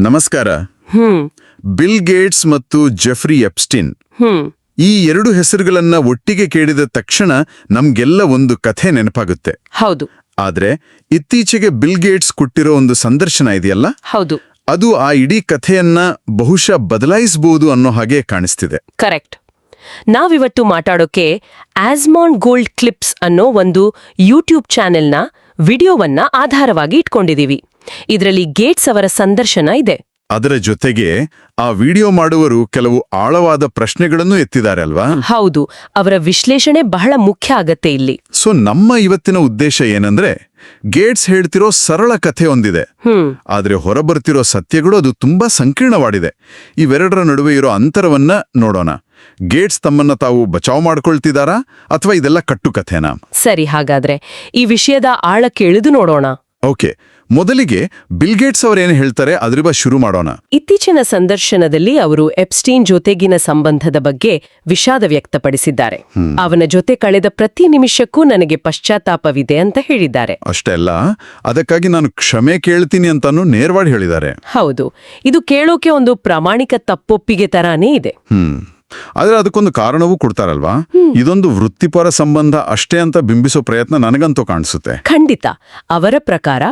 ನಮಸ್ಕಾರ. Bill Gates ಮತ್ತು Jeffrey Epstein ಈ ಎರಡು ಹೆಸರುಗಳನ್ನ ಒಟ್ಟಿಗೆ ಕೇಳಿದ ತಕ್ಷಣ ನಮ್ಗೆಲ್ಲ ಒಂದು ಕಥೆ ನೆನಪಾಗುತ್ತೆ. ಹೌದು. ಆದ್ರೆ ಇತ್ತೀಚೆಗೆ ಬಿಲ್ ಗೇಟ್ಸ್ ಕೊಟ್ಟಿರೋ ಒಂದು ಸಂದರ್ಶನ ಇದೆಯಲ್ಲ, ಹೌದು, ಅದು ಆ ಇಡೀ ಕಥೆಯನ್ನ ಬಹುಶಃ ಬದಲಾಯಿಸಬಹುದು ಅನ್ನೋ ಹಾಗೆ ಕಾಣಿಸ್ತಿದೆ. ಕರೆಕ್ಟ್. ನಾವಿವತ್ತು ಮಾತಾಡೋಕೆ ಆಸ್ಮಾಂಡ್ ಗೋಲ್ಡ್ ಕ್ಲಿಪ್ಸ್ ಅನ್ನೋ ಒಂದು ಯೂಟ್ಯೂಬ್ ಚಾನೆಲ್ನ ವಿಡಿಯೋವನ್ನ ಆಧಾರವಾಗಿ ಇಟ್ಕೊಂಡಿದೀವಿ. ಇದರಲ್ಲಿ ಗೇಟ್ಸ್ ಅವರ ಸಂದರ್ಶನ ಇದೆ. ಅದರ ಜೊತೆಗೆ ಆ ವಿಡಿಯೋ ಮಾಡುವರು ಕೆಲವು ಆಳವಾದ ಪ್ರಶ್ನೆಗಳನ್ನು ಎತ್ತಿದ್ದಾರೆ ಅಲ್ವಾ? ಹೌದು, ಅವರ ವಿಶ್ಲೇಷಣೆ ಬಹಳ ಮುಖ್ಯ ಆಗತ್ತೆ ಇಲ್ಲಿ. ಸೊ ನಮ್ಮ ಇವತ್ತಿನ ಉದ್ದೇಶ ಏನಂದ್ರೆ, ಗೇಟ್ಸ್ ಹೇಳ್ತಿರೋ ಸರಳ ಕಥೆ ಒಂದಿದೆ, ಆದ್ರೆ ಹೊರಬರ್ತಿರೋ ಸತ್ಯಗಳು ಅದು ತುಂಬಾ ಸಂಕೀರ್ಣವಾಡಿದೆ. ಇವೆರಡರ ನಡುವೆ ಇರೋ ಅಂತರವನ್ನ ನೋಡೋಣ. ಗೇಟ್ಸ್ ತಮ್ಮನ್ನ ತಾವು ಬಚಾವ್ ಮಾಡ್ಕೊಳ್ತಿದಾರಾ ಅಥವಾ ಇದೆಲ್ಲ ಕಟ್ಟುಕಥೆನಾ? ಸರಿ, ಹಾಗಾದ್ರೆ ಈ ವಿಷಯದ ಆಳಕ್ಕೆ ಇಳಿದು ನೋಡೋಣ. ಓಕೆ, ಮೊದಲಿಗೆ ಬಿಲ್ ಗೇಟ್ಸ್ ಅವರೇನು ಹೇಳ್ತಾರೆ ಅದ್ರ ಶುರು ಮಾಡೋಣ. ಇತ್ತೀಚಿನ ಸಂದರ್ಶನದಲ್ಲಿ ಅವರು ಎಪ್ಸ್ಟೀನ್ ಜೊತೆಗಿನ ಸಂಬಂಧದ ಬಗ್ಗೆ ವಿಷಾದ ವ್ಯಕ್ತಪಡಿಸಿದ್ದಾರೆ. ಅವನ ಜೊತೆ ಕಳೆದ ಪ್ರತಿ ನಿಮಿಷಕ್ಕೂ ನನಗೆ ಪಶ್ಚಾತ್ತಾಪವಿದೆ ಅಂತ ಹೇಳಿದ್ದಾರೆ. ಅಷ್ಟೇ ಅಲ್ಲ, ಅದಕ್ಕಾಗಿ ನಾನು ಕ್ಷಮೆ ಕೇಳ್ತೀನಿ ಅಂತಾನು ನೇರವಾಗಿ ಹೇಳಿದ್ದಾರೆ. ಹೌದು, ಇದು ಕೇಳೋಕೆ ಒಂದು ಪ್ರಾಮಾಣಿಕ ತಪ್ಪೊಪ್ಪಿಗೆ ತರಾನೇ ಇದೆ. ಆದ್ರೆ ಅದಕ್ಕೊಂದು ಕಾರಣವೂ ಕೊಡ್ತಾರಲ್ವಾ? ಇದೊಂದು ವೃತ್ತಿಪರ ಸಂಬಂಧ ಅಷ್ಟೇ ಅಂತ ಬಿಂಬಿಸೋ ಪ್ರಯತ್ನ ನನಗಂತೂ ಕಾಣಿಸುತ್ತೆ. ಖಂಡಿತ. ಅವರ ಪ್ರಕಾರ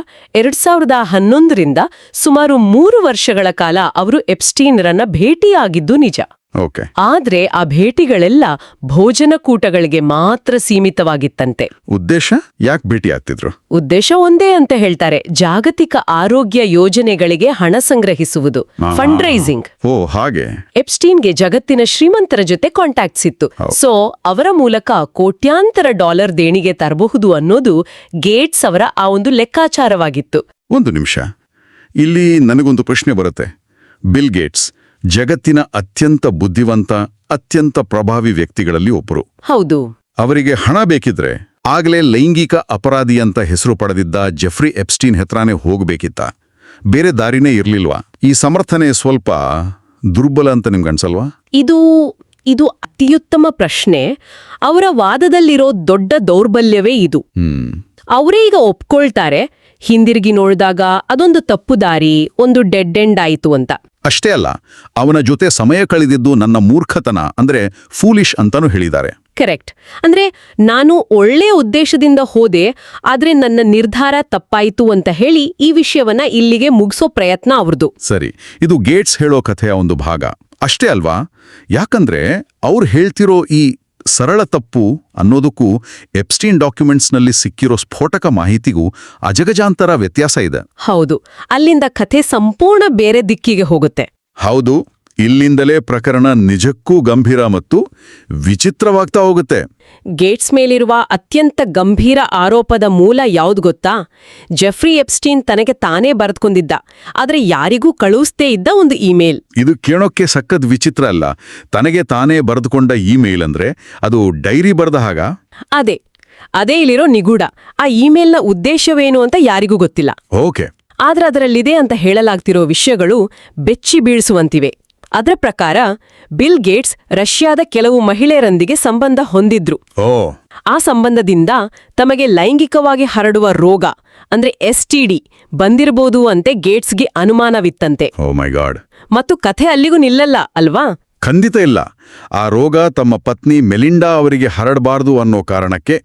2011ರಿಂದ ಸುಮಾರು 3 ವರ್ಷಗಳ ಕಾಲ ಅವರು ಎಪ್ಸ್ಟೀನ್ರನ್ನ ಭೇಟಿಯಾಗಿದ್ದು ನಿಜ. ಓಕೆ. ಆದ್ರೆ ಆ ಭೇಟಿಗಳೆಲ್ಲ ಭೋಜನಕೂಟಗಳಿಗೆ ಮಾತ್ರ ಸೀಮಿತವಾಗಿತ್ತಂತೆ. ಉದ್ದೇಶ ಯಾಕೆ ಭೇಟಿ ಆಗ್ತಿದ್ರು? ಉದ್ದೇಶ ಒಂದೇ ಅಂತ ಹೇಳ್ತಾರೆ, ಜಾಗತಿಕ ಆರೋಗ್ಯ ಯೋಜನೆಗಳಿಗೆ ಹಣ ಸಂಗ್ರಹಿಸುವುದು, ಫಂಡ್ ರೈಸಿಂಗ್. ಓ, ಹಾಗೆ. ಎಪ್ಸ್ಟೀನ್ಗೆ ಜಗತ್ತಿನ ಶ್ರೀಮಂತರ ಜೊತೆ ಕಾಂಟ್ಯಾಕ್ಟ್ಸ್ ಇತ್ತು. ಸೊ ಅವರ ಮೂಲಕ ಕೋಟ್ಯಾಂತರ ಡಾಲರ್ ದೇಣಿಗೆ ತರಬಹುದು ಅನ್ನೋದು ಗೇಟ್ಸ್ ಅವರ ಆ ಒಂದು ಲೆಕ್ಕಾಚಾರವಾಗಿತ್ತು. ಒಂದು ನಿಮಿಷ, ಇಲ್ಲಿ ನನಗೊಂದು ಪ್ರಶ್ನೆ ಬರುತ್ತೆ. ಬಿಲ್ ಗೇಟ್ಸ್ ಜಗತ್ತಿನ ಅತ್ಯಂತ ಬುದ್ಧಿವಂತ, ಅತ್ಯಂತ ಪ್ರಭಾವಿ ವ್ಯಕ್ತಿಗಳಲ್ಲಿ ಒಬ್ಬರು. ಹೌದು. ಅವರಿಗೆ ಹಣ ಬೇಕಿದ್ರೆ ಆಗಲೇ ಲೈಂಗಿಕ ಅಪರಾಧಿ ಅಂತ ಹೆಸರು ಪಡೆದಿದ್ದ ಜೆಫ್ರಿ ಎಪ್ಸ್ಟೀನ್ ಹತ್ರನೇ ಹೋಗ್ಬೇಕಿತ್ತ? ಬೇರೆ ದಾರಿನೇ ಇರ್ಲಿಲ್ವಾ? ಈ ಸಮರ್ಥನೆ ಸ್ವಲ್ಪ ದುರ್ಬಲ ಅಂತ ನಿಮ್ಗನ್ಸಲ್ವಾ? ಇದು ಅತ್ಯುತ್ತಮ ಪ್ರಶ್ನೆ. ಅವರ ವಾದದಲ್ಲಿರೋ ದೊಡ್ಡ ದೌರ್ಬಲ್ಯವೇ ಇದು. ಅವರೇ ಈಗ ಒಪ್ಕೊಳ್ತಾರೆ, ಹಿಂದಿರುಗಿ ನೋಡಿದಾಗ ಅದೊಂದು ತಪ್ಪು ದಾರಿ, ಒಂದು ಡೆಡ್ ಎಂಡ್ ಆಯಿತು ಅಂತ. ಅಷ್ಟೇ ಅಲ್ಲ, ಅವನ ಜೊತೆ ಸಮಯ ಕಳೆದಿದ್ದು ನನ್ನ ಮೂರ್ಖತನ, ಅಂದ್ರೆ ಫೂಲಿಶ್ ಅಂತಾನೂ ಹೇಳಿದ್ದಾರೆ. ಕರೆಕ್ಟ್. ಅಂದ್ರೆ ನಾನು ಒಳ್ಳೆ ಉದ್ದೇಶದಿಂದ ಹೋದೆ, ಆದ್ರೆ ನನ್ನ ನಿರ್ಧಾರ ತಪ್ಪಾಯಿತು ಅಂತ ಹೇಳಿ ಈ ವಿಷಯವನ್ನ ಇಲ್ಲಿಗೆ ಮುಗಿಸೋ ಪ್ರಯತ್ನ ಅವ್ರದ್ದು. ಸರಿ, ಇದು ಗೇಟ್ಸ್ ಹೇಳೋ ಕಥೆಯ ಒಂದು ಭಾಗ ಅಷ್ಟೇ ಅಲ್ವಾ? ಯಾಕಂದ್ರೆ ಅವ್ರು ಹೇಳ್ತಿರೋ ಈ ಸರಳ ತಪ್ಪು ಅನ್ನೋದಕ್ಕೂ ಎಪ್ಸ್ಟೀನ್ ಡಾಕ್ಯುಮೆಂಟ್ಸ್ನಲ್ಲಿ ಸಿಕ್ಕಿರೋ ಸ್ಫೋಟಕ ಮಾಹಿತಿಗೂ ಅಜಗಜಾಂತರ ವ್ಯತ್ಯಾಸ ಇದೆ. ಹೌದು, ಅಲ್ಲಿಂದ ಕಥೆ ಸಂಪೂರ್ಣ ಬೇರೆ ದಿಕ್ಕಿಗೆ ಹೋಗುತ್ತೆ. ಹೌದು, ಇಲ್ಲಿಂದಲೇ ಪ್ರಕರಣ ನಿಜಕ್ಕೂ ಗಂಭೀರ ಮತ್ತು ವಿಚಿತ್ರವಾಗ್ತಾ ಹೋಗುತ್ತೆ. ಗೇಟ್ಸ್ ಮೇಲಿರುವ ಅತ್ಯಂತ ಗಂಭೀರ ಆರೋಪದ ಮೂಲ ಯಾವ್ದು ಗೊತ್ತಾ? ಜೆಫ್ರಿ ಎಪ್ಸ್ಟೀನ್ ತನಗೆ ತಾನೇ ಬರೆದುಕೊಂಡಿದ್ದ, ಆದ್ರೆ ಯಾರಿಗೂ ಕಳುಹಿಸ್ತೇ ಇದ್ದ ಒಂದು ಇಮೇಲ್. ಇದು ಕೇಳೋಕ್ಕೆ ಸಖತ್ ವಿಚಿತ್ರ ಅಲ್ಲ? ತನಗೆ ತಾನೇ ಬರೆದುಕೊಂಡ ಇಮೇಲ್ ಅಂದ್ರೆ ಅದು ಡೈರಿ ಬರೆದ ಹಾಗ? ಅದೇ ಇಲ್ಲಿರೋ ನಿಗೂಢ. ಆ ಇಮೇಲ್ನ ಉದ್ದೇಶವೇನು ಅಂತ ಯಾರಿಗೂ ಗೊತ್ತಿಲ್ಲ. ಓಕೆ. ಆದ್ರೆ ಅದರಲ್ಲಿದೆ ಅಂತ ಹೇಳಲಾಗ್ತಿರೋ ವಿಷಯಗಳು ಬೆಚ್ಚಿ ಬೀಳಿಸುವಂತಿವೆ. ಅದರ ಪ್ರಕಾರ ಬಿಲ್ ಗೇಟ್ಸ್ ರಷ್ಯಾದ ಕೆಲವು ಮಹಿಳೆಯರೊಂದಿಗೆ ಸಂಬಂಧ ಹೊಂದಿದ್ರು. ಆ ಸಂಬಂಧದಿಂದ ತಮಗೆ ಲೈಂಗಿಕವಾಗಿ ಹರಡುವ ರೋಗ ಅಂದ್ರೆ STD ಬಂದಿರಬಹುದು ಅಂತೆ ಗೇಟ್ಸ್ಗೆ ಅನುಮಾನವಿತ್ತಂತೆ. ಓ ಮೈ ಗಾಡ್. ಮತ್ತು ಕಥೆ ಅಲ್ಲಿಗೂ ನಿಲ್ಲಲ್ಲ ಅಲ್ವಾ? ಖಂಡಿತ ಇಲ್ಲ. ಆ ರೋಗ ತಮ್ಮ ಪತ್ನಿ ಮೆಲಿಂಡಾ ಅವರಿಗೆ ಹರಡಬಾರದು ಅನ್ನೋ ಕಾರಣಕ್ಕೆ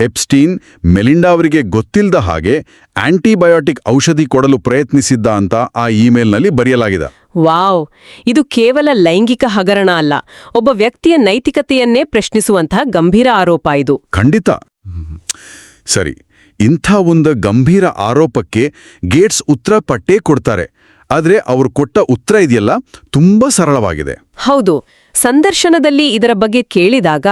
ಎಪ್ಸ್ಟೀನ್ ಮೆಲಿಂಡಾ ಅವರಿಗೆ ಗೊತ್ತಿಲ್ಲದ ಹಾಗೆ ಆಂಟಿಬಯೋಟಿಕ್ ಔಷಧಿ ಕೊಡಲು ಪ್ರಯತ್ನಿಸಿದ್ದ ಅಂತ ಆ ಇಮೇಲ್ನಲ್ಲಿ ಬರೆಯಲಾಗಿದೆ. ವಾವ್, ಇದು ಕೇವಲ ಲೈಂಗಿಕ ಹಗರಣ ಅಲ್ಲ, ಒಬ್ಬ ವ್ಯಕ್ತಿಯ ನೈತಿಕತೆಯನ್ನೇ ಪ್ರಶ್ನಿಸುವಂತಹ ಗಂಭೀರ ಆರೋಪ ಇದು. ಖಂಡಿತ. ಸರಿ, ಇಂಥ ಒಂದು ಗಂಭೀರ ಆರೋಪಕ್ಕೆ ಗೇಟ್ಸ್ ಉತ್ತರ ಪಟ್ಟೇ ಕೊಡ್ತಾರೆ. ಆದ್ರೆ ಅವರು ಕೊಟ್ಟ ಉತ್ತರ ಇದೆಯಲ್ಲ, ತುಂಬಾ ಸರಳವಾಗಿದೆ. ಹೌದು, ಸಂದರ್ಶನದಲ್ಲಿ ಇದರ ಬಗ್ಗೆ ಕೇಳಿದಾಗ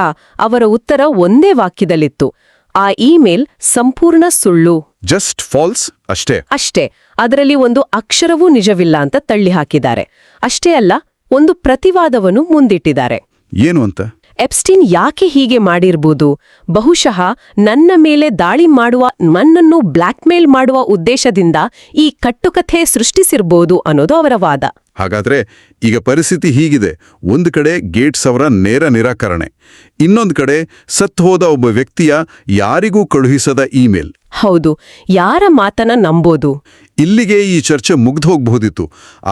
ಅವರ ಉತ್ತರ ಒಂದೇ ವಾಕ್ಯದಲ್ಲಿತ್ತು: ಆ ಇಮೇಲ್ ಸಂಪೂರ್ಣ ಸುಳ್ಳು. ಜಸ್ಟ್ ಫಾಲ್ಸ್ ಅಷ್ಟೇ. ಅದರಲ್ಲಿ ಒಂದು ಅಕ್ಷರವೂ ನಿಜವಿಲ್ಲ ಅಂತ ತಳ್ಳಿ ಹಾಕಿದ್ದಾರೆ. ಅಷ್ಟೇ ಅಲ್ಲ, ಒಂದು ಪ್ರತಿವಾದವನ್ನು ಮುಂದಿಟ್ಟಿದ್ದಾರೆ. ಏನು ಅಂತ? ಎಪ್ಸ್ಟೀನ್ ಯಾಕೆ ಹೀಗೆ ಮಾಡಿರ್ಬೋದು? ಬಹುಶಃ ನನ್ನ ಮೇಲೆ ದಾಳಿ ಮಾಡುವ, ನನ್ನನ್ನು ಬ್ಲ್ಯಾಕ್ಮೇಲ್ ಮಾಡುವ ಉದ್ದೇಶದಿಂದ ಈ ಕಟ್ಟುಕಥೆ ಸೃಷ್ಟಿಸಿರ್ಬೋದು ಅನ್ನೋದು ಅವರ ವಾದ. ಹಾಗಾದ್ರೆ ಈಗ ಪರಿಸ್ಥಿತಿ ಹೀಗಿದೆ. ಒಂದು ಕಡೆ ಗೇಟ್ಸ್ ಅವರ ನೇರ ನಿರಾಕರಣೆ, ಇನ್ನೊಂದು ಕಡೆ ಸತ್ತು ಹೋದ ಒಬ್ಬ ವ್ಯಕ್ತಿಯ ಯಾರಿಗೂ ಕಳುಹಿಸದ ಇಮೇಲ್. ಹೌದು, ಯಾರ ಮಾತನ್ನ ನಂಬೋದು? ಇಲ್ಲಿಗೆ ಈ ಚರ್ಚೆ ಮುಗ್ದು ಹೋಗಬಹುದಿತ್ತು.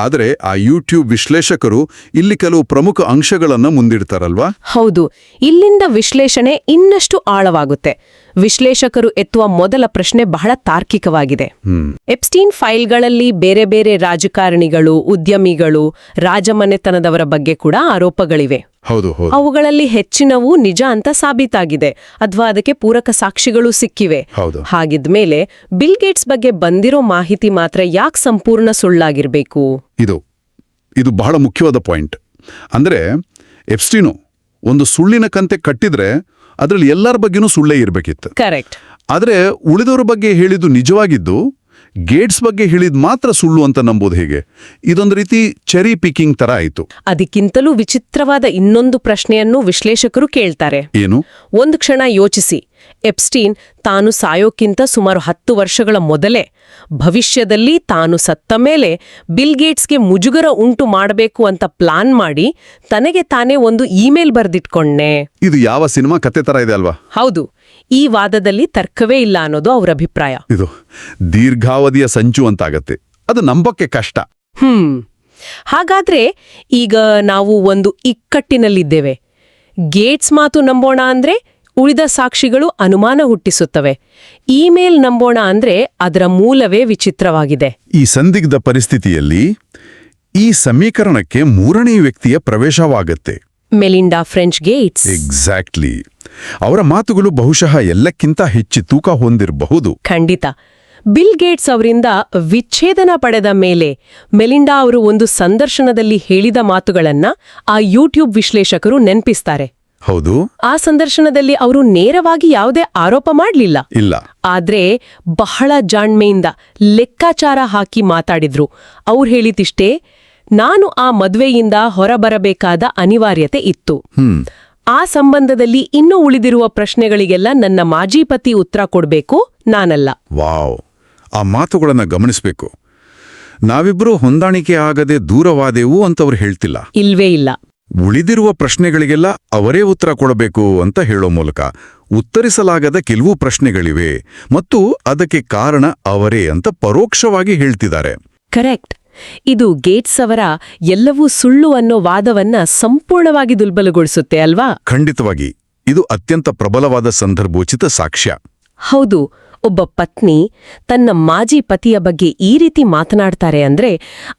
ಆದರೆ ಆ ಯೂಟ್ಯೂಬ್ ವಿಶ್ಲೇಷಕರು ಇಲ್ಲಿ ಕೆಲವು ಪ್ರಮುಖ ಅಂಶಗಳನ್ನು ಮುಂದಿಡ್ತಾರಲ್ವಾ? ಹೌದು, ಇಲ್ಲಿಂದ ವಿಶ್ಲೇಷಣೆ ಇನ್ನಷ್ಟು ಆಳವಾಗುತ್ತೆ. ವಿಶ್ಲೇಷಕರು ಎತ್ತುವ ಮೊದಲ ಪ್ರಶ್ನೆ ಬಹಳ ತಾರ್ಕಿಕವಾಗಿದೆ. ಎಪ್ಸ್ಟೀನ್ ಫೈಲ್ಗಳಲ್ಲಿ ಬೇರೆ ಬೇರೆ ರಾಜಕಾರಣಿಗಳು, ಉದ್ಯಮಿಗಳು, ರಾಜಮನೆತನದವರ ಬಗ್ಗೆ ಕೂಡ ಆರೋಪಗಳಿವೆ. ಹೌದು, ಹೌದು. ಅವುಗಳಲ್ಲಿ ಹೆಚ್ಚಿನವು ನಿಜ ಅಂತ ಸಾಬೀತಾಗಿದೆ ಅಥವಾ ಅದಕ್ಕೆ ಪೂರಕ ಸಾಕ್ಷಿಗಳು ಸಿಕ್ಕಿವೆ. ಹೌದು. ಹಾಗಿದ್ಮೇಲೆ ಬಿಲ್ ಗೇಟ್ಸ್ ಬಗ್ಗೆ ಬಂದಿರೋ ಮಾಹಿತಿ ಮಾತ್ರ ಯಾಕೆ ಸಂಪೂರ್ಣ ಸುಳ್ಳಾಗಿರ್ಬೇಕು? ಇದು ಬಹಳ ಮುಖ್ಯವಾದ ಪಾಯಿಂಟ್. ಅಂದ್ರೆ ಎಪ್ಸ್ಟೀನು ಒಂದು ಸುಳ್ಳಿನ ಕಂತೆ ಕಟ್ಟಿದ್ರೆ ಅದರಲ್ಲಿ ಎಲ್ಲರ ಬಗ್ಗೆನೂ ಸುಳ್ಳೇ ಇರಬೇಕಿತ್ತು. ಕರೆಕ್ಟ್. ಆದರೆ ಉಳಿದವರ ಬಗ್ಗೆ ಹೇಳಿದ್ದು ನಿಜವಾಗಿದ್ದು, ಗೇಟ್ಸ್ ಬಗ್ಗೆ ಹೇಳಿದ್ ಮಾತ್ರ ಸುಳ್ಳು ಅಂತ ನಂಬೋದು ಹೇಗೆ? ಇದೊಂದು ರೀತಿ ಚೆರಿ ಪಿಕಿಂಗ್ ತರ ಆಯಿತು. ಅದಕ್ಕಿಂತಲೂ ವಿಚಿತ್ರವಾದ ಇನ್ನೊಂದು ಪ್ರಶ್ನೆಯನ್ನು ವಿಶ್ಲೇಷಕರು ಕೇಳ್ತಾರೆ. ಏನು? ಒಂದು ಕ್ಷಣ ಯೋಚಿಸಿ. ಎಪ್ಸ್ಟೀನ್ ತಾನು ಸಾಯೋಕ್ಕಿಂತ ಸುಮಾರು 10 ವರ್ಷಗಳ ಮೊದಲೇ, ಭವಿಷ್ಯದಲ್ಲಿ ತಾನು ಸತ್ತ ಮೇಲೆ ಬಿಲ್ ಗೇಟ್ಸ್ಗೆ ಮುಜುಗರ ಉಂಟು ಮಾಡಬೇಕು ಅಂತ ಪ್ಲಾನ್ ಮಾಡಿ ತನಗೆ ತಾನೇ ಒಂದು ಇಮೇಲ್ ಬರೆದಿಟ್ಕೊಂಡೆ. ಇದು ಯಾವ ಸಿನಿಮಾ ಕತೆ ತರ ಇದೆ ಅಲ್ವಾ? ಹೌದು, ಈ ವಾದದಲ್ಲಿ ತರ್ಕವೇ ಇಲ್ಲ ಅನ್ನೋದು ಅವರ ಅಭಿಪ್ರಾಯ. ಇದು ದೀರ್ಘಾವಧಿಯ ಸಂಚು ಅಂತಾಗತ್ತೆ. ಅದು ನಂಬಕ್ಕೆ ಕಷ್ಟ. ಹಾಗಾದ್ರೆ ಈಗ ನಾವು ಒಂದು ಇಕ್ಕಟ್ಟಿನಲ್ಲಿದ್ದೇವೆ. ಗೇಟ್ಸ್ ಮಾತು ನಂಬೋಣ ಅಂದ್ರೆ ಉಳಿದ ಸಾಕ್ಷಿಗಳು ಅನುಮಾನ ಹುಟ್ಟಿಸುತ್ತವೆ. ಇಮೇಲ್ ನಂಬೋಣ ಅಂದ್ರೆ ಅದರ ಮೂಲವೇ ವಿಚಿತ್ರವಾಗಿದೆ. ಈ ಸಂದಿಗ್ಧ ಪರಿಸ್ಥಿತಿಯಲ್ಲಿ ಈ ಸಮೀಕರಣಕ್ಕೆ ಮೂರನೇ ವ್ಯಕ್ತಿಯ ಪ್ರವೇಶವಾಗತ್ತೆ. Melinda French Gates. ಎಕ್ಸಾಕ್ಟ್ಲಿ. ಅವರ ಮಾತುಗಳು ಬಹುಶಃ ಎಲ್ಲಕ್ಕಿಂತ ಹೆಚ್ಚು ತೂಕ ಹೊಂದಿರಬಹುದು. ಖಂಡಿತ. ಬಿಲ್ ಗೇಟ್ಸ್ ಅವರಿಂದ ವಿಚ್ಛೇದನ ಪಡೆದ ಮೇಲೆ ಮೆಲಿಂಡಾ ಅವರು ಒಂದು ಸಂದರ್ಶನದಲ್ಲಿ ಹೇಳಿದ ಮಾತುಗಳನ್ನ ಆ ಯೂಟ್ಯೂಬ್ ವಿಶ್ಲೇಷಕರು ನೆನಪಿಸ್ತಾರೆ. ಹೌದು. ಆ ಸಂದರ್ಶನದಲ್ಲಿ ಅವರು ನೇರವಾಗಿ ಯಾವುದೇ ಆರೋಪ ಮಾಡಲಿಲ್ಲ. ಇಲ್ಲ. ಆದ್ರೆ ಬಹಳ ಜಾಣ್ಮೆಯಿಂದ ಲೆಕ್ಕಾಚಾರ ಹಾಕಿ ಮಾತಾಡಿದ್ರು. ಅವ್ರು ಹೇಳಿದಿಷ್ಟೇ, ನಾನು ಆ ಮದ್ವೆಯಿಂದ ಹೊರಬರಬೇಕಾದ ಅನಿವಾರ್ಯತೆ ಇತ್ತು. ಆ ಸಂಬಂಧದಲ್ಲಿ ಇನ್ನೂ ಉಳಿದಿರುವ ಪ್ರಶ್ನೆಗಳಿಗೆಲ್ಲ ನನ್ನ ಮಾಜಿ ಪತಿ ಉತ್ತರ ಕೊಡ್ಬೇಕು, ನಾನಲ್ಲ. ವಾವ್, ಆ ಮಾತುಗಳನ್ನ ಗಮನಿಸಬೇಕು. ನಾವಿಬ್ರು ಹೊಂದಾಣಿಕೆ ಆಗದೆ ದೂರವಾದೆವು ಅಂತವ್ರು ಹೇಳ್ತಿಲ್ಲ. ಇಲ್ವೇ ಇಲ್ಲ. ಉಳಿದಿರುವ ಪ್ರಶ್ನೆಗಳಿಗೆಲ್ಲ ಅವರೇ ಉತ್ತರ ಕೊಡಬೇಕು ಅಂತ ಹೇಳೋ ಮೂಲಕ ಉತ್ತರಿಸಲಾಗದ ಕೆಲವು ಪ್ರಶ್ನೆಗಳಿವೆ ಮತ್ತು ಅದಕ್ಕೆ ಕಾರಣ ಅವರೇ ಅಂತ ಪರೋಕ್ಷವಾಗಿ ಹೇಳ್ತಿದ್ದಾರೆ. ಕರೆಕ್ಟ್. ಇದು ಗೇಟ್ಸ್ ಅವರ ಎಲ್ಲವೂ ಸುಳ್ಳು ಅನ್ನೋ ವಾದವನ್ನ ಸಂಪೂರ್ಣವಾಗಿ ದುರ್ಬಲಗೊಳಿಸುತ್ತೆ ಅಲ್ವಾ? ಖಂಡಿತವಾಗಿ. ಇದು ಅತ್ಯಂತ ಪ್ರಬಲವಾದ ಸಂದರ್ಭೋಚಿತ ಸಾಕ್ಷ್ಯ. ಹೌದು. ಒಬ್ಬ ಪತ್ನಿ ತನ್ನ ಮಾಜಿ ಪತಿಯ ಬಗ್ಗೆ ಈ ರೀತಿ ಮಾತನಾಡ್ತಾರೆ ಅಂದ್ರೆ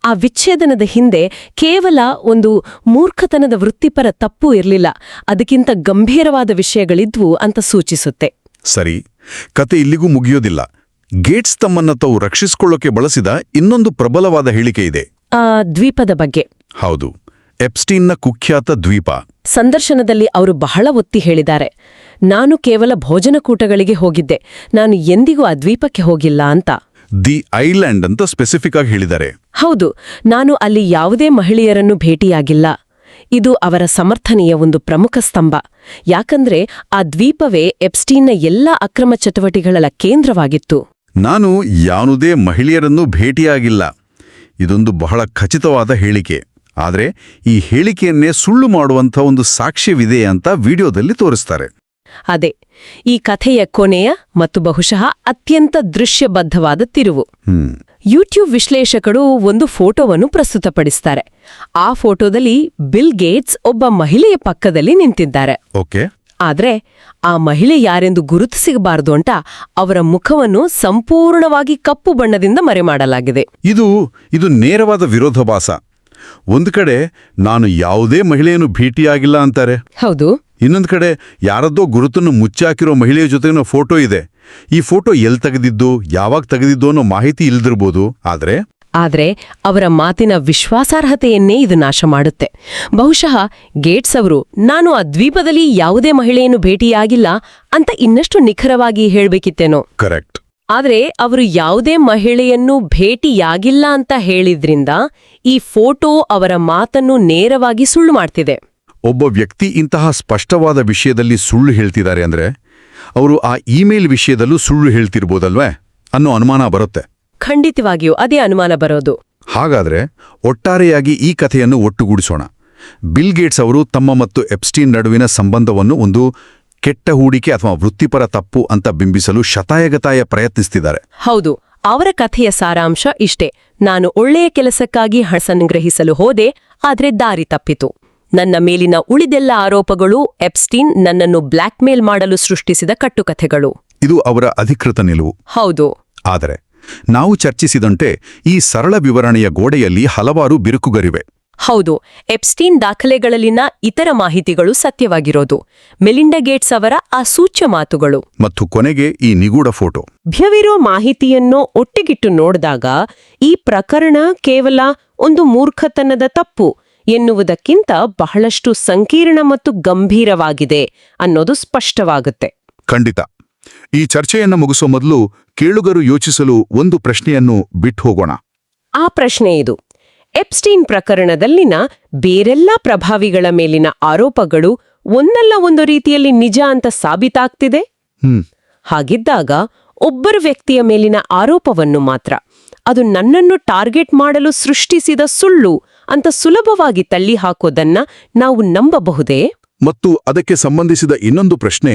ಆ ವಿಚ್ಛೇದನದ ಹಿಂದೆ ಕೇವಲ ಒಂದು ಮೂರ್ಖತನದ ವೃತ್ತಿಪರ ತಪ್ಪು ಇರಲಿಲ್ಲ, ಅದಕ್ಕಿಂತ ಗಂಭೀರವಾದ ವಿಷಯಗಳಿದ್ವು ಅಂತ ಸೂಚಿಸುತ್ತೆ. ಸರಿ, ಕತೆ ಇಲ್ಲಿಗೂ ಮುಗಿಯೋದಿಲ್ಲ. ಗೇಟ್ಸ್ ತಮ್ಮನ್ನ ತಾವು ರಕ್ಷಿಸಿಕೊಳ್ಳೋಕೆ ಬಳಸಿದ ಇನ್ನೊಂದು ಪ್ರಬಲವಾದ ಹೇಳಿಕೆ ಇದೆ. ಆ ದ್ವೀಪದ ಬಗ್ಗೆ. ಹೌದು, ಎಪ್ಸ್ಟೀನ್ನ ಕುಖ್ಯಾತ ದ್ವೀಪ. ಸಂದರ್ಶನದಲ್ಲಿ ಅವರು ಬಹಳ ಒತ್ತಿ ಹೇಳಿದ್ದಾರೆ, ನಾನು ಕೇವಲ ಭೋಜನಕೂಟಗಳಿಗೆ ಹೋಗಿದ್ದೆ, ನಾನು ಎಂದಿಗೂ ಆ ದ್ವೀಪಕ್ಕೆ ಹೋಗಿಲ್ಲ ಅಂತ. ದಿ ಐಲ್ಯಾಂಡ್ ಅಂತ ಸ್ಪೆಸಿಫಿಕ್ ಆಗಿ ಹೇಳಿದ್ದಾರೆ. ಹೌದು, ನಾನು ಅಲ್ಲಿ ಯಾವುದೇ ಮಹಿಳೆಯರನ್ನು ಭೇಟಿಯಾಗಿಲ್ಲ. ಇದು ಅವರ ಸಮರ್ಥನೆಯ ಒಂದು ಪ್ರಮುಖ ಸ್ತಂಭ. ಯಾಕಂದ್ರೆ ಆ ದ್ವೀಪವೇ ಎಪ್ಸ್ಟೀನ್ನ ಎಲ್ಲಾ ಅಕ್ರಮ ಚಟುವಟಿಕೆಗಳ ಕೇಂದ್ರವಾಗಿತ್ತು. ನಾನು ಯಾವುದೇ ಮಹಿಳೆಯರನ್ನು ಭೇಟಿಯಾಗಿಲ್ಲ. ಇದೊಂದು ಬಹಳ ಖಚಿತವಾದ ಹೇಳಿಕೆ. ಆದರೆ ಈ ಹೇಳಿಕೆಯನ್ನೇ ಸುಳ್ಳು ಮಾಡುವಂಥ ಒಂದು ಸಾಕ್ಷ್ಯವಿದೆ ಅಂತ ವಿಡಿಯೋದಲ್ಲಿ ತೋರಿಸ್ತಾರೆ. ಅದೇ ಈ ಕಥೆಯ ಕೊನೆಯ ಮತ್ತು ಬಹುಶಃ ಅತ್ಯಂತ ದೃಶ್ಯಬದ್ಧವಾದ ತಿರುವು. ಯೂಟ್ಯೂಬ್ ವಿಶ್ಲೇಷಕರು ಒಂದು ಫೋಟೋವನ್ನು ಪ್ರಸ್ತುತಪಡಿಸ್ತಾರೆ. ಆ ಫೋಟೋದಲ್ಲಿ ಬಿಲ್ ಗೇಟ್ಸ್ ಒಬ್ಬ ಮಹಿಳೆಯ ಪಕ್ಕದಲ್ಲಿ ನಿಂತಿದ್ದಾರೆ. ಓಕೆ. ಆದ್ರೆ ಆ ಮಹಿಳೆ ಯಾರೆಂದು ಗುರುತಿಸಬಾರದು ಅಂತ ಅವರ ಮುಖವನ್ನು ಸಂಪೂರ್ಣವಾಗಿ ಕಪ್ಪು ಬಣ್ಣದಿಂದ ಮರೆಮಾಡಲಾಗಿದೆ. ಇದು ನೇರವಾದ ವಿರೋಧಾಭಾಸ. ಒಂದು ಕಡೆ ನಾನು ಯಾವುದೇ ಮಹಿಳೆಯನ್ನು ಭೇಟಿಯಾಗಿಲ್ಲ ಅಂತಾರೆ. ಹೌದು. ಇನ್ನೊಂದು ಕಡೆ ಯಾರದ್ದೋ ಗುರುತನ್ನು ಮುಚ್ಚಾಕಿರೋ ಮಹಿಳೆಯ ಜೊತೆಗಿನ ಫೋಟೋ ಇದೆ. ಈ ಫೋಟೋ ಎಲ್ಲಿ ತೆಗೆದಿದ್ದು, ಯಾವಾಗ ತೆಗೆದಿದ್ದು ಅನ್ನೋ ಮಾಹಿತಿ ಇಲ್ದಿರ್ಬೋದು. ಆದ್ರೆ ಅವರ ಮಾತಿನ ವಿಶ್ವಾಸಾರ್ಹತೆಯನ್ನೇ ಇದು ನಾಶ ಮಾಡುತ್ತೆ. ಬಹುಶಃ ಗೇಟ್ಸ್ ಅವರು ನಾನು ಆ ದ್ವೀಪದಲ್ಲಿ ಯಾವುದೇ ಮಹಿಳೆಯನ್ನು ಭೇಟಿಯಾಗಿಲ್ಲ ಅಂತ ಇನ್ನಷ್ಟು ನಿಖರವಾಗಿ ಹೇಳ್ಬೇಕಿತ್ತೇನೋ. ಕರೆಕ್ಟ್. ಆದ್ರೆ ಅವರು ಯಾವುದೇ ಮಹಿಳೆಯನ್ನು ಭೇಟಿಯಾಗಿಲ್ಲ ಅಂತ ಹೇಳಿದ್ರಿಂದ ಈ ಫೋಟೋ ಅವರ ಮಾತನ್ನು ನೇರವಾಗಿ ಸುಳ್ಳು ಮಾಡ್ತಿದೆ. ಒಬ್ಬ ವ್ಯಕ್ತಿ ಇಂತಹ ಸ್ಪಷ್ಟವಾದ ವಿಷಯದಲ್ಲಿ ಸುಳ್ಳು ಹೇಳ್ತಿದ್ದಾರೆ ಅಂದ್ರೆ ಅವರು ಆ ಇಮೇಲ್ ವಿಷಯದಲ್ಲೂ ಸುಳ್ಳು ಹೇಳ್ತಿರ್ಬೋದಲ್ವೇ ಅನ್ನೋ ಅನುಮಾನ ಬರುತ್ತೆ. ಖಂಡಿತವಾಗಿಯೂ ಅದೇ ಅನುಮಾನ ಬರೋದು. ಹಾಗಾದ್ರೆ ಒಟ್ಟಾರೆಯಾಗಿ ಈ ಕಥೆಯನ್ನು ಒಟ್ಟುಗೂಡಿಸೋಣ. ಬಿಲ್ ಗೇಟ್ಸ್ ಅವರು ತಮ್ಮ ಮತ್ತು ಎಪ್ಸ್ಟೀನ್ ನಡುವಿನ ಸಂಬಂಧವನ್ನು ಒಂದು ಕೆಟ್ಟ ಹೂಡಿಕೆ ಅಥವಾ ವೃತ್ತಿಪರ ತಪ್ಪು ಅಂತ ಬಿಂಬಿಸಲು ಶತಾಯಗತಾಯ ಪ್ರಯತ್ನಿಸ್ತಿದ್ದಾರೆ. ಹೌದು, ಅವರ ಕಥೆಯ ಸಾರಾಂಶ ಇಷ್ಟೇ: ನಾನು ಒಳ್ಳೆಯ ಕೆಲಸಕ್ಕಾಗಿ ಹಣ ಸಂಗ್ರಹಿಸಲು ಹೋದೆ, ಆದ್ರೆ ದಾರಿ ತಪ್ಪಿತು. ನನ್ನ ಮೇಲಿನ ಉಳಿದೆಲ್ಲ ಆರೋಪಗಳು ಎಪ್ಸ್ಟೀನ್ ನನ್ನನ್ನು ಬ್ಲ್ಯಾಕ್ಮೇಲ್ ಮಾಡಲು ಸೃಷ್ಟಿಸಿದ ಕಟ್ಟುಕಥೆಗಳು. ಇದು ಅವರ ಅಧಿಕೃತ ನಿಲುವು. ಹೌದು. ಆದರೆ ನಾವು ಚರ್ಚಿಸಿದಂತೆ ಈ ಸರಳ ವಿವರಣೆಯ ಗೋಡೆಯಲ್ಲಿ ಹಲವಾರು ಬಿರುಕುಗಳಿವೆ. ಹೌದು, ಎಪ್ಸ್ಟೀನ್ ದಾಖಲೆಗಳಲ್ಲಿನ ಇತರ ಮಾಹಿತಿಗಳು ಸತ್ಯವಾಗಿರೋದು, ಮೆಲಿಂಡಾ ಗೇಟ್ಸ್ ಅವರ ಆ ಸೂಚ್ಯ ಮಾತುಗಳು, ಮತ್ತು ಕೊನೆಗೆ ಈ ನಿಗೂಢ ಫೋಟೋ. ಲಭ್ಯವಿರೋ ಮಾಹಿತಿಯನ್ನು ಒಟ್ಟಿಗಿಟ್ಟು ನೋಡಿದಾಗ ಈ ಪ್ರಕರಣ ಕೇವಲ ಒಂದು ಮೂರ್ಖತನದ ತಪ್ಪು ಎನ್ನುವುದಕ್ಕಿಂತ ಬಹಳಷ್ಟು ಸಂಕೀರ್ಣ ಮತ್ತು ಗಂಭೀರವಾಗಿದೆ ಅನ್ನೋದು ಸ್ಪಷ್ಟವಾಗುತ್ತೆ. ಖಂಡಿತ. ಈ ಚರ್ಚೆಯನ್ನು ಮುಗಿಸೋ ಮೊದಲು ಕೇಳುಗರು ಯೋಚಿಸಲು ಒಂದು ಪ್ರಶ್ನೆಯನ್ನು ಬಿಟ್ಟು ಹೋಗೋಣ. ಆ ಪ್ರಶ್ನೆ ಇದು: ಎಪ್ಸ್ಟೀನ್ ಪ್ರಕರಣದಲ್ಲಿನ ಬೇರೆಲ್ಲ ಪ್ರಭಾವಿಗಳ ಮೇಲಿನ ಆರೋಪಗಳು ಒಂದಲ್ಲ ಒಂದು ರೀತಿಯಲ್ಲಿ ನಿಜ ಅಂತ ಸಾಬೀತಾಗ್ತಿದೆ. ಹಾಗಿದ್ದಾಗ ಒಬ್ಬರ ವ್ಯಕ್ತಿಯ ಮೇಲಿನ ಆರೋಪವನ್ನು ಮಾತ್ರ ಅದು ನನ್ನನ್ನು ಟಾರ್ಗೆಟ್ ಮಾಡಲು ಸೃಷ್ಟಿಸಿದ ಸುಳ್ಳು ಅಂತ ಸುಲಭವಾಗಿ ತಳ್ಳಿ ಹಾಕೋದನ್ನ ನಾವು ನಂಬಬಹುದೇ? ಮತ್ತು ಅದಕ್ಕೆ ಸಂಬಂಧಿಸಿದ ಇನ್ನೊಂದು ಪ್ರಶ್ನೆ: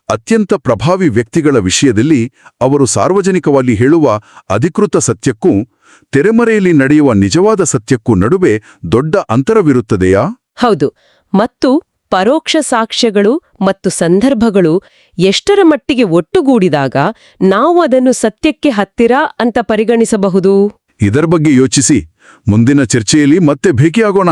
ಅತ್ಯಂತ ಪ್ರಭಾವಿ ವ್ಯಕ್ತಿಗಳ ವಿಷಯದಲ್ಲಿ ಅವರು ಸಾರ್ವಜನಿಕವಾಗಿ ಹೇಳುವ ಅಧಿಕೃತ ಸತ್ಯಕ್ಕೂ ತೆರೆಮರೆಯಲ್ಲಿ ನಡೆಯುವ ನಿಜವಾದ ಸತ್ಯಕ್ಕೂ ನಡುವೆ ದೊಡ್ಡ ಅಂತರವಿರುತ್ತದೆಯಾ? ಹೌದು, ಮತ್ತು ಪರೋಕ್ಷ ಸಾಕ್ಷ್ಯಗಳು ಮತ್ತು ಸಂದರ್ಭಗಳು ಎಷ್ಟರ ಮಟ್ಟಿಗೆ ಒಟ್ಟುಗೂಡಿದಾಗ ನಾವು ಅದನ್ನು ಸತ್ಯಕ್ಕೆ ಹತ್ತಿರ ಅಂತ ಪರಿಗಣಿಸಬಹುದು? ಇದರ ಬಗ್ಗೆ ಯೋಚಿಸಿ ಮುಂದಿನ ಚರ್ಚೆಯಲ್ಲಿ ಮತ್ತೆ ಭೇಟಿಯಾಗೋಣ.